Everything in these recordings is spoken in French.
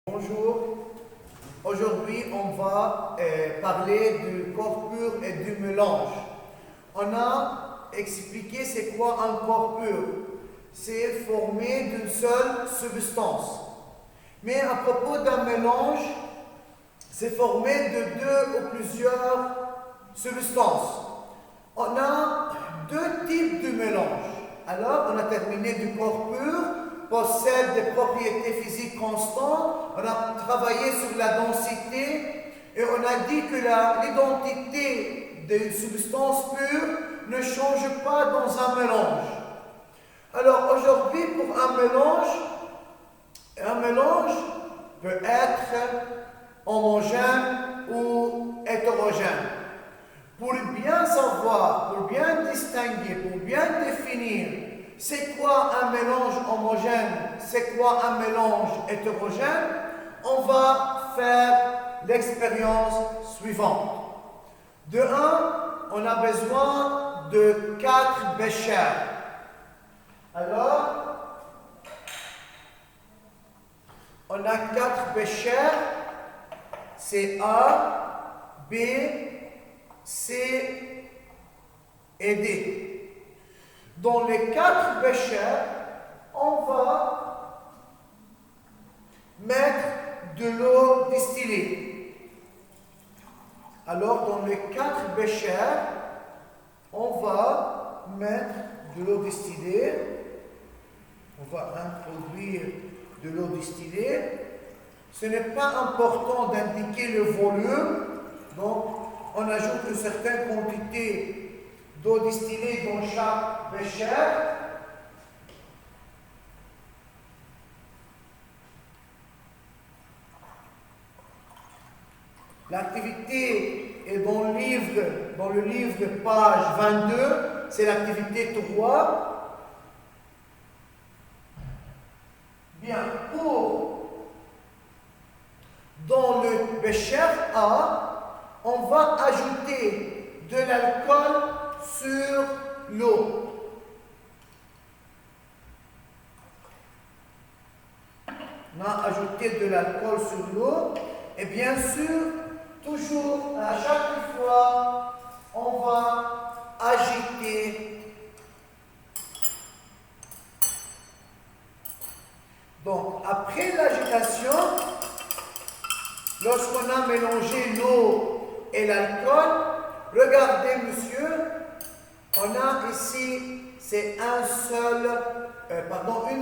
Bonjour, aujourd'hui on va parler du corps pur et du mélange. On a expliqué c'est quoi un corps pur. C'est formé d'une seule substance. Mais à propos d'un mélange, c'est formé de deux ou plusieurs substances. On a deux types de mélange. Alors on a terminé du corps pur, possède des propriétés physiques constantes. On a travaillé sur la densité et on a dit que l'identité d'une substance pure ne change pas dans un mélange. Alors aujourd'hui, pour un mélange peut être homogène ou hétérogène. Pour bien savoir, pour bien distinguer, pour bien définir c'est quoi un mélange homogène, c'est quoi un mélange hétérogène, on va faire l'expérience suivante. De 1, on a besoin de 4 béchers. Alors, on a 4 béchers, c'est A, B, C et D. Dans les 4 béchers, on va mettre de l'eau distillée. Alors, dans les 4 béchers, on va mettre de l'eau distillée. On va introduire de l'eau distillée. Ce n'est pas important d'indiquer le volume, donc on ajoute une certaine quantité d'eau distillée dans chaque bécher. L'activité est dans le livre page 22, c'est l'activité 3. Bien, dans le bécher A, on va ajouter de l'alcool sur l'eau. On a ajouté de l'alcool sur l'eau et bien sûr, toujours à chaque fois, on va agiter. Donc, après l'agitation, lorsqu'on a mélangé l'eau et l'alcool, regardez, monsieur, on a ici, c'est une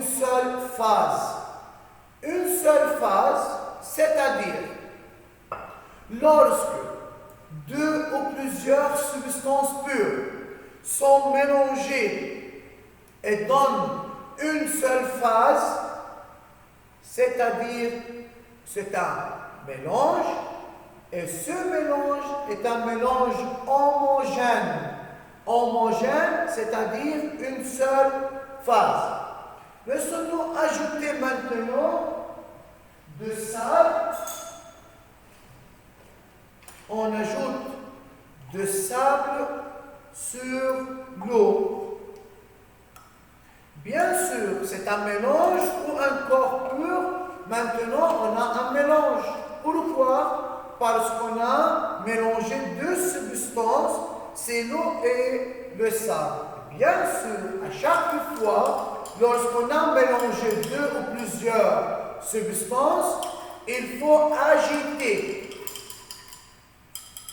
seule phase. Une seule phase, c'est-à-dire, lorsque deux ou plusieurs substances pures sont mélangées et donnent une seule phase, c'est-à-dire, c'est un mélange, et ce mélange est un mélange homogène. Homogène, c'est-à-dire une seule phase. Laissons-nous ajouter maintenant de sable. On ajoute de sable sur l'eau. Bien sûr, c'est un mélange ou un corps pur. Maintenant, on a un mélange. Pourquoi? Parce qu'on a mélangé deux substances, c'est l'eau et le sable. Bien sûr, à chaque fois, lorsqu'on a mélangé deux ou plusieurs substances, il faut agiter.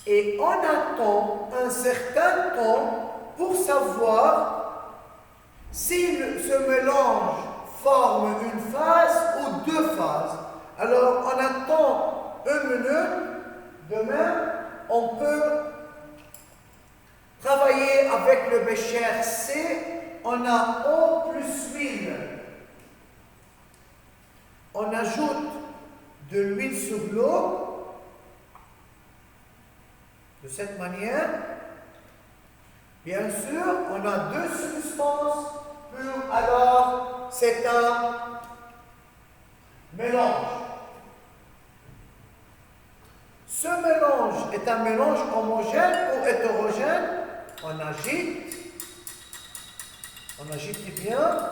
Et on attend un certain temps pour savoir si ce mélange forme une phase ou deux phases. Alors, on attend une minute. De même, on peut travailler avec le bécher C. On a eau plus huile. On ajoute de l'huile sur l'eau. De cette manière, bien sûr, on a deux substances pures, alors c'est un mélange. Ce mélange est un mélange homogène ou hétérogène. On agite bien,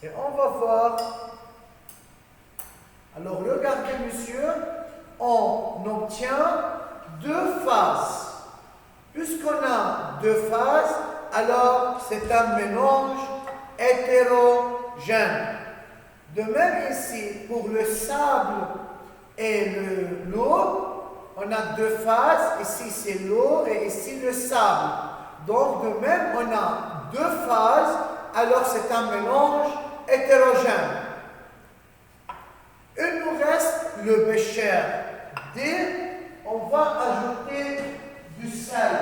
et on va voir Alors regardez, monsieur, on obtient deux phases. Puisqu'on a deux phases, alors c'est un mélange hétérogène. De même ici, pour le sable et l'eau, on a deux phases. Ici c'est l'eau et ici le sable. Donc de même, on a deux phases, alors c'est un mélange hétérogène. Il nous reste le bécher D. On va ajouter du sel.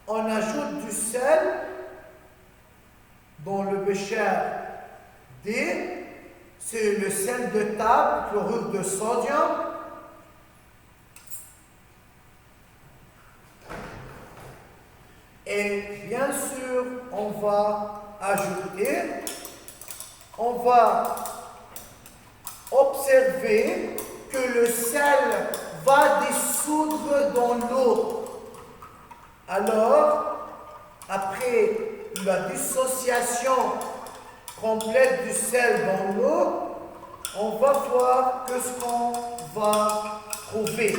On ajoute du sel dans le bécher D. C'est le sel de table, chlorure de sodium. Et bien sûr, on va observer que le sel va dissoudre dans l'eau. Alors, après la dissociation complète du sel dans l'eau, on va voir ce qu'on va trouver.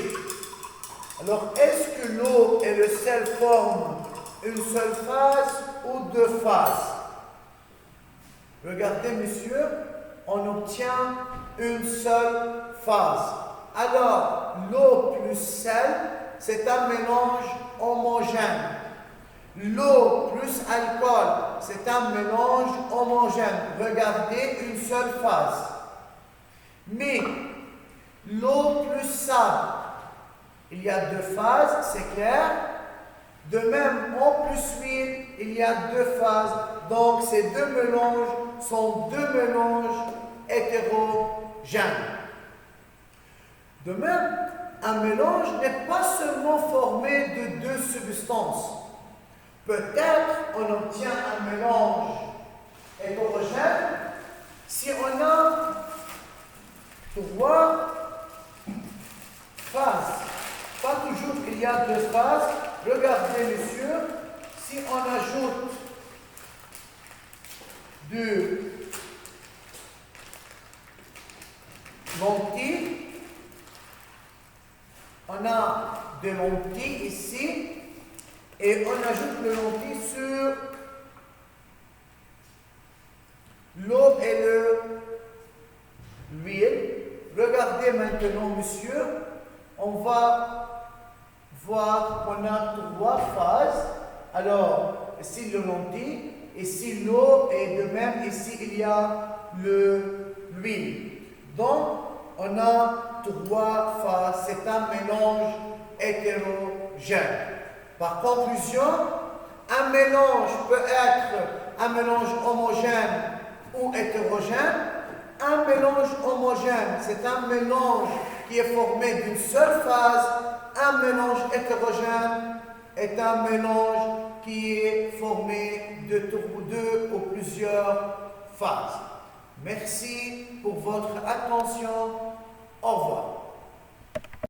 Alors, est-ce que l'eau et le sel forment une seule phase ou deux phases? Regardez, monsieur, on obtient une seule phase. Alors, l'eau plus sel, c'est un mélange homogène. L'eau plus alcool, c'est un mélange homogène. Regardez, une seule phase. Mais l'eau plus sable, il y a deux phases, c'est clair. De même, eau plus huile, il y a deux phases. Donc, ces deux mélanges sont deux mélanges hétérogènes. De même, un mélange n'est pas seulement formé de deux substances. Peut-être on obtient un mélange hétérogène si on a trois phases. Pas toujours qu'il y a deux phases. Regardez, messieurs, si on ajoute de lentilles, on a des lentilles ici, et on ajoute le lentilles sur l'eau et l'huile. Regardez maintenant, monsieur, on va voir qu'on a trois phases. Alors, ici le lentilles, ici l'eau, et de même ici il y a l'huile. Donc, on a trois phases. C'est un mélange hétérogène. Par conclusion, un mélange peut être un mélange homogène ou hétérogène. Un mélange homogène, c'est un mélange qui est formé d'une seule phase. Un mélange hétérogène est un mélange qui est formé de deux ou plusieurs phases. Merci pour votre attention. Au revoir.